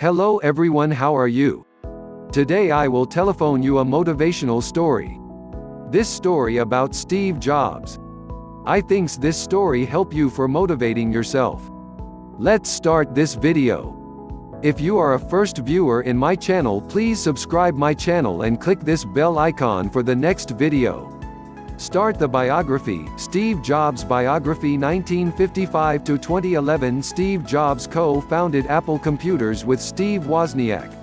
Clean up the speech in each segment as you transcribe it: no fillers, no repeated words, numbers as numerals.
Hello everyone, how are you? Today I will telephone you a motivational story. This story about Steve Jobs. I thinks this story help you for motivating yourself. Let's start this video. If you are a first viewer in my channel, please subscribe my channel and click this bell icon for the next video. Start the biography. Steve Jobs Biography 1955 to 2011. Steve Jobs co-founded Apple Computers with Steve Wozniak.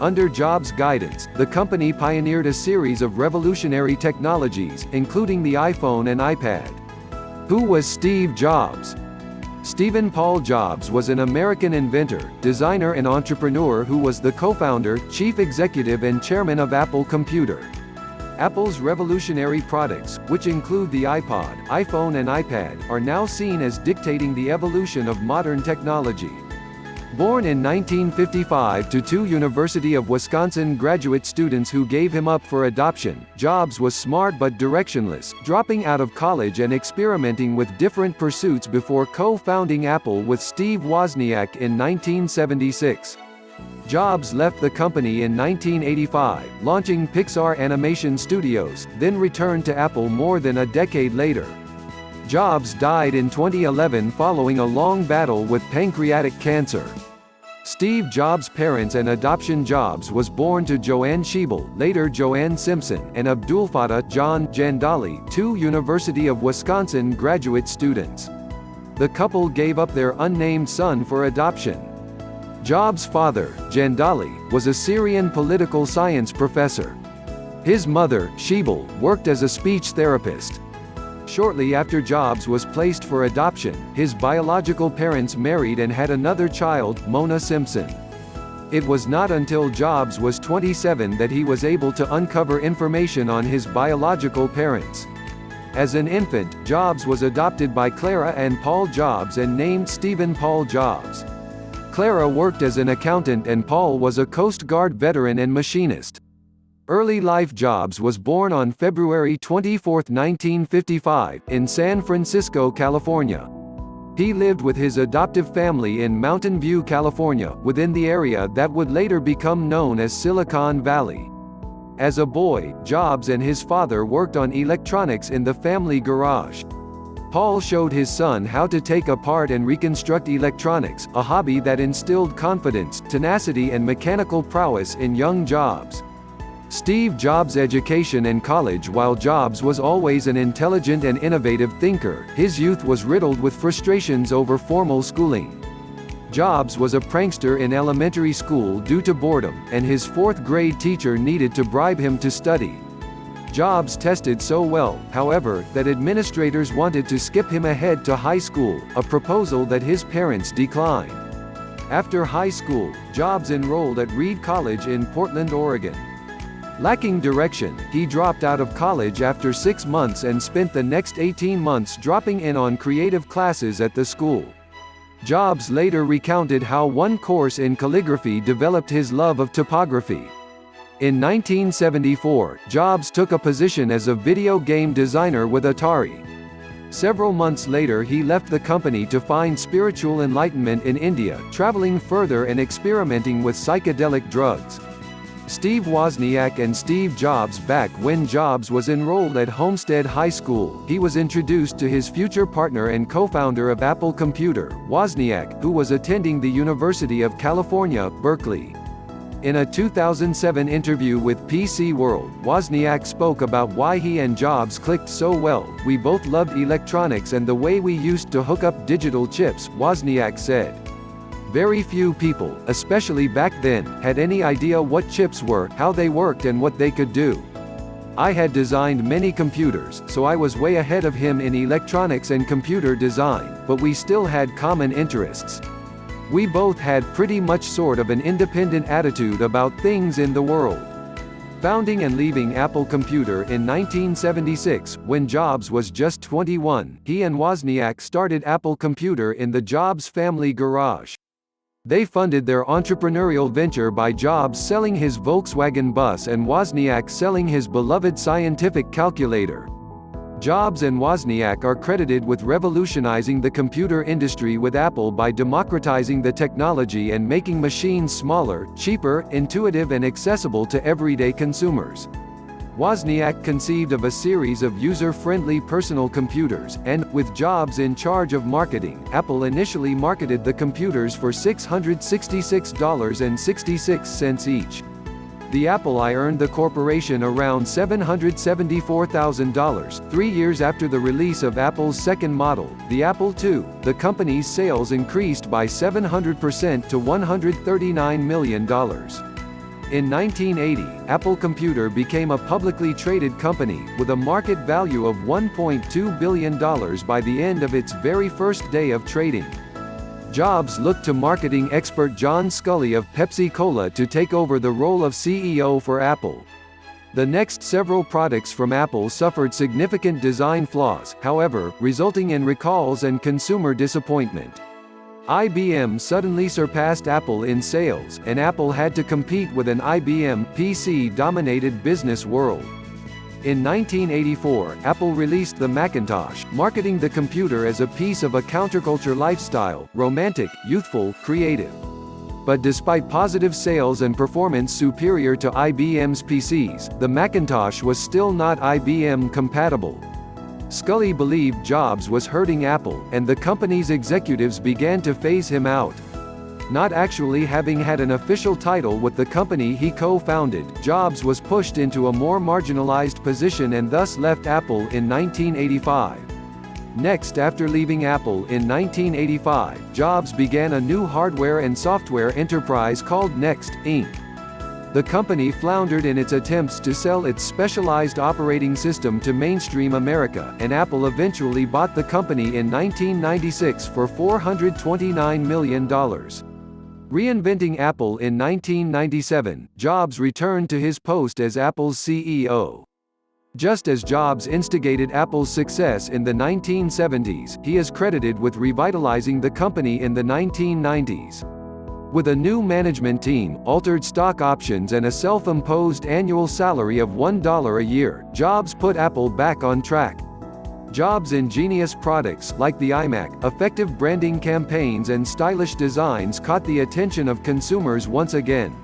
Under Jobs' guidance, the company pioneered a series of revolutionary technologies, including the iPhone and iPad. Who was Steve Jobs? Stephen Paul Jobs was an American inventor, designer and entrepreneur who was the co-founder, chief executive and chairman of Apple Computer. Apple's revolutionary products, which include the iPod, iPhone and iPad, are now seen as dictating the evolution of modern technology. Born in 1955 to two University of Wisconsin graduate students who gave him up for adoption, Jobs was smart but directionless, dropping out of college and experimenting with different pursuits before co-founding Apple with Steve Wozniak in 1976. Jobs left the company in 1985, launching Pixar Animation Studios, then returned to Apple more than a decade later. Jobs died in 2011 following a long battle with pancreatic cancer. Steve Jobs' parents and adoption. Jobs was born to Joanne Schiebel, later Joanne Simpson, and Abdulfatah John Jandali, two University of Wisconsin graduate students. The couple gave up their unnamed son for adoption. Jobs' father, Jandali, was a Syrian political science professor. His mother, Schiebel, worked as a speech therapist. Shortly after Jobs was placed for adoption, his biological parents married and had another child, Mona Simpson. It was not until Jobs was 27 that he was able to uncover information on his biological parents. As an infant, Jobs was adopted by Clara and Paul Jobs and named Stephen Paul Jobs. Clara worked as an accountant and Paul was a Coast Guard veteran and machinist. Early life. Jobs was born on February 24, 1955, in San Francisco, California. He lived with his adoptive family in Mountain View, California, within the area that would later become known as Silicon Valley. As a boy, Jobs and his father worked on electronics in the family garage. Paul showed his son how to take apart and reconstruct electronics, a hobby that instilled confidence, tenacity and mechanical prowess in young Jobs. Steve Jobs' education and college. While Jobs was always an intelligent and innovative thinker, his youth was riddled with frustrations over formal schooling. Jobs was a prankster in elementary school due to boredom, and his fourth-grade teacher needed to bribe him to study. Jobs tested so well, however, that administrators wanted to skip him ahead to high school, a proposal that his parents declined. After high school, Jobs enrolled at Reed College in Portland, Oregon. Lacking direction, he dropped out of college after 6 months and spent the next 18 months dropping in on creative classes at the school. Jobs later recounted how one course in calligraphy developed his love of typography. In 1974, Jobs took a position as a video game designer with Atari. Several months later he left the company to find spiritual enlightenment in India, traveling further and experimenting with psychedelic drugs. Steve Wozniak and Steve Jobs. Back when Jobs was enrolled at Homestead High School, he was introduced to his future partner and co-founder of Apple Computer, Wozniak, who was attending the University of California, Berkeley. In a 2007 interview with PC World, Wozniak spoke about why he and Jobs clicked so well. "We both loved electronics and the way we used to hook up digital chips," Wozniak said. Very few people, especially back then, had any idea what chips were, how they worked and what they could do. I had designed many computers, so I was way ahead of him in electronics and computer design, but we still had common interests. We both had pretty much sort of an independent attitude about things in the world. Founding and leaving Apple Computer in 1976, when Jobs was just 21, he and Wozniak started Apple Computer in the Jobs family garage. They funded their entrepreneurial venture by Jobs selling his Volkswagen bus and Wozniak selling his beloved scientific calculator. Jobs and Wozniak are credited with revolutionizing the computer industry with Apple by democratizing the technology and making machines smaller, cheaper, intuitive and accessible to everyday consumers. Wozniak conceived of a series of user-friendly personal computers, and, with Jobs in charge of marketing, Apple initially marketed the computers for $666.66 each. The Apple I earned the corporation around $774,000. 3 years after the release of Apple's second model, the Apple II, the company's sales increased by 700% to $139 million. In 1980, Apple Computer became a publicly traded company, with a market value of $1.2 billion by the end of its very first day of trading. Jobs looked to marketing expert John Sculley of Pepsi-Cola to take over the role of CEO for Apple. The next several products from Apple suffered significant design flaws, however, resulting in recalls and consumer disappointment. IBM suddenly surpassed Apple in sales, and Apple had to compete with an IBM PC-dominated business world. In 1984, Apple released the Macintosh, marketing the computer as a piece of a counterculture lifestyle, romantic, youthful, creative. But despite positive sales and performance superior to IBM's PCs, the Macintosh was still not IBM compatible. Sculley believed Jobs was hurting Apple, and the company's executives began to phase him out. Not actually having had an official title with the company he co-founded, Jobs was pushed into a more marginalized position and thus left Apple in 1985. Next, after leaving Apple in 1985, Jobs began a new hardware and software enterprise called Next, Inc. The company floundered in its attempts to sell its specialized operating system to mainstream America, and Apple eventually bought the company in 1996 for $429 million. Reinventing Apple in 1997, Jobs returned to his post as Apple's CEO. Just as Jobs instigated Apple's success in the 1970s, he is credited with revitalizing the company in the 1990s. With a new management team, altered stock options and a self-imposed annual salary of $1 a year, Jobs put Apple back on track. Jobs' ingenious products, like the iMac, effective branding campaigns and stylish designs caught the attention of consumers once again.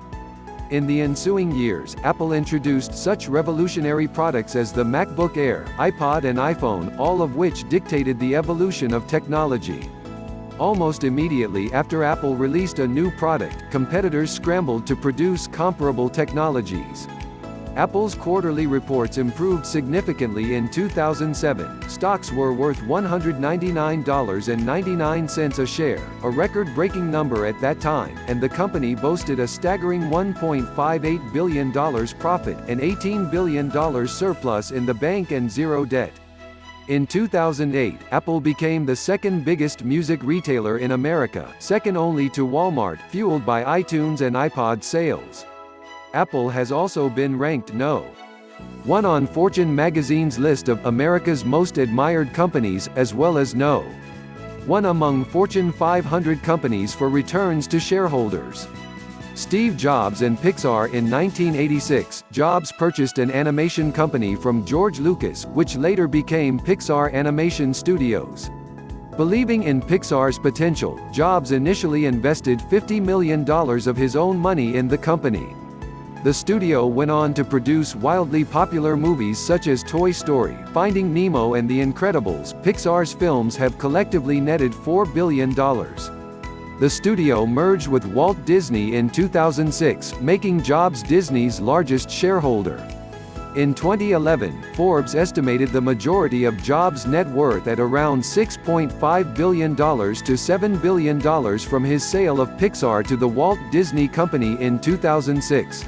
In the ensuing years, Apple introduced such revolutionary products as the MacBook Air, iPod and iPhone, all of which dictated the evolution of technology. Almost immediately after Apple released a new product, competitors scrambled to produce comparable technologies. Apple's quarterly reports improved significantly in 2007. Stocks were worth $199.99 a share, a record-breaking number at that time, and the company boasted a staggering $1.58 billion profit, an $18 billion surplus in the bank and zero debt. In 2008, Apple became the second biggest music retailer in America, second only to Walmart, fueled by iTunes and iPod sales. Apple has also been ranked No. 1 on Fortune magazine's list of America's most admired companies, as well as No. 1 among Fortune 500 companies for returns to shareholders. Steve Jobs and Pixar. In 1986, Jobs purchased an animation company from George Lucas, which later became Pixar Animation Studios. Believing in Pixar's potential, Jobs initially invested $50 million of his own money in the company. The studio went on to produce wildly popular movies such as Toy Story, Finding Nemo and The Incredibles. Pixar's films have collectively netted $4 billion. The studio merged with Walt Disney in 2006, making Jobs Disney's largest shareholder. In 2011, Forbes estimated the majority of Jobs' net worth at around $6.5 billion to $7 billion from his sale of Pixar to the Walt Disney Company in 2006.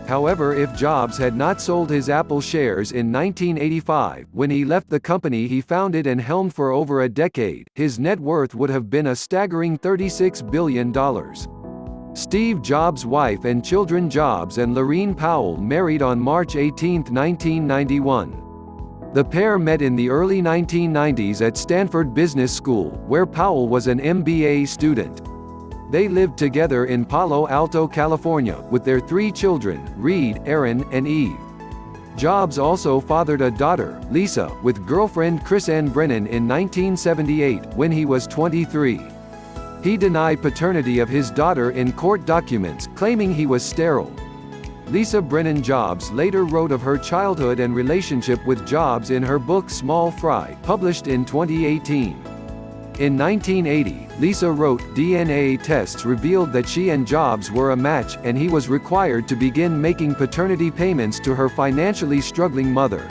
However, if Jobs had not sold his Apple shares in 1985, when he left the company he founded and helmed for over a decade, his net worth would have been a staggering $36 billion. Steve Jobs' wife and children Jobs and Lorene Powell married on March 18, 1991. The pair met in the early 1990s at Stanford Business School, where Powell was an MBA student. They lived together in Palo Alto, California, with their 3 children, Reed, Aaron, and Eve. Jobs also fathered a daughter, Lisa, with girlfriend Chris Ann Brennan in 1978, when he was 23. He denied paternity of his daughter in court documents, claiming he was sterile. Lisa Brennan Jobs later wrote of her childhood and relationship with Jobs in her book Small Fry, published in 2018. In 1980, Lisa wrote, DNA tests revealed that she and Jobs were a match, and he was required to begin making paternity payments to her financially struggling mother.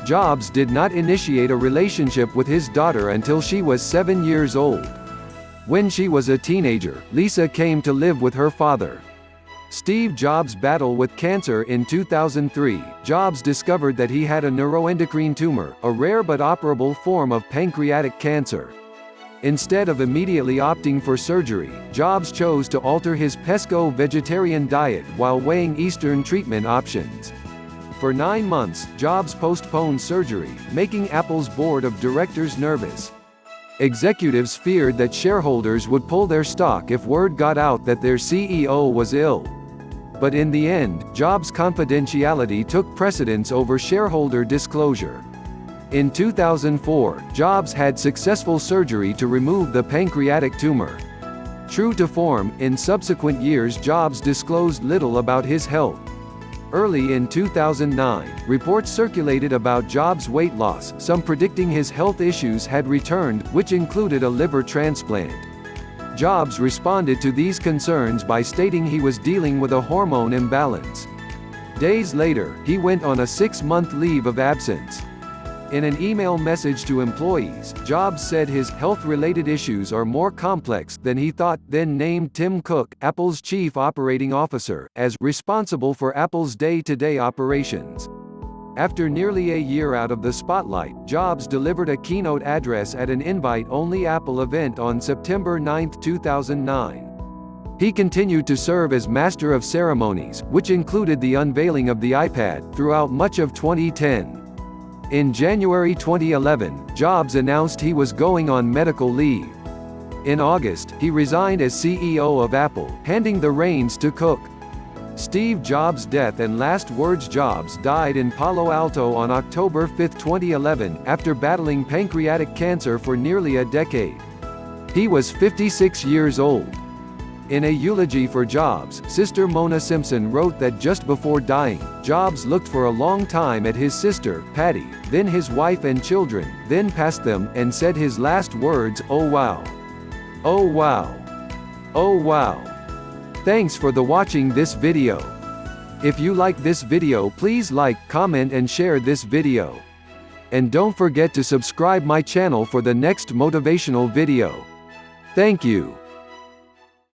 Jobs did not initiate a relationship with his daughter until she was 7 years old. When she was a teenager, Lisa came to live with her father. Steve Jobs' battle with cancer in 2003, Jobs discovered that he had a neuroendocrine tumor, a rare but operable form of pancreatic cancer. Instead of immediately opting for surgery, Jobs chose to alter his pesco-vegetarian diet while weighing Eastern treatment options. For 9 months, Jobs postponed surgery, making Apple's board of directors nervous. Executives feared that shareholders would pull their stock if word got out that their CEO was ill. But in the end, Jobs' confidentiality took precedence over shareholder disclosure. In 2004, Jobs had successful surgery to remove the pancreatic tumor. True to form, in subsequent years Jobs disclosed little about his health. Early in 2009, reports circulated about Jobs' weight loss, some predicting his health issues had returned, which included a liver transplant. Jobs responded to these concerns by stating he was dealing with a hormone imbalance. Days later, he went on a 6-month leave of absence. In an email message to employees, Jobs said his health-related issues are more complex than he thought, then named Tim Cook, Apple's chief operating officer, as responsible for Apple's day-to-day operations. After nearly a year out of the spotlight, Jobs delivered a keynote address at an invite-only Apple event on September 9, 2009. He continued to serve as master of ceremonies, which included the unveiling of the iPad, throughout much of 2010. In January 2011, Jobs announced he was going on medical leave. In August, he resigned as CEO of Apple, handing the reins to Cook. Steve Jobs' death and last words. Jobs died in Palo Alto on October 5, 2011, after battling pancreatic cancer for nearly a decade. He was 56 years old. In a eulogy for Jobs, sister Mona Simpson wrote that just before dying, Jobs looked for a long time at his sister, Patty, then his wife and children, then past them, and said his last words, "Oh wow. Oh wow. Oh wow." Thanks for watching this video. If you like this video, please like, comment and share this video. And don't forget to subscribe my channel for the next motivational video. Thank you.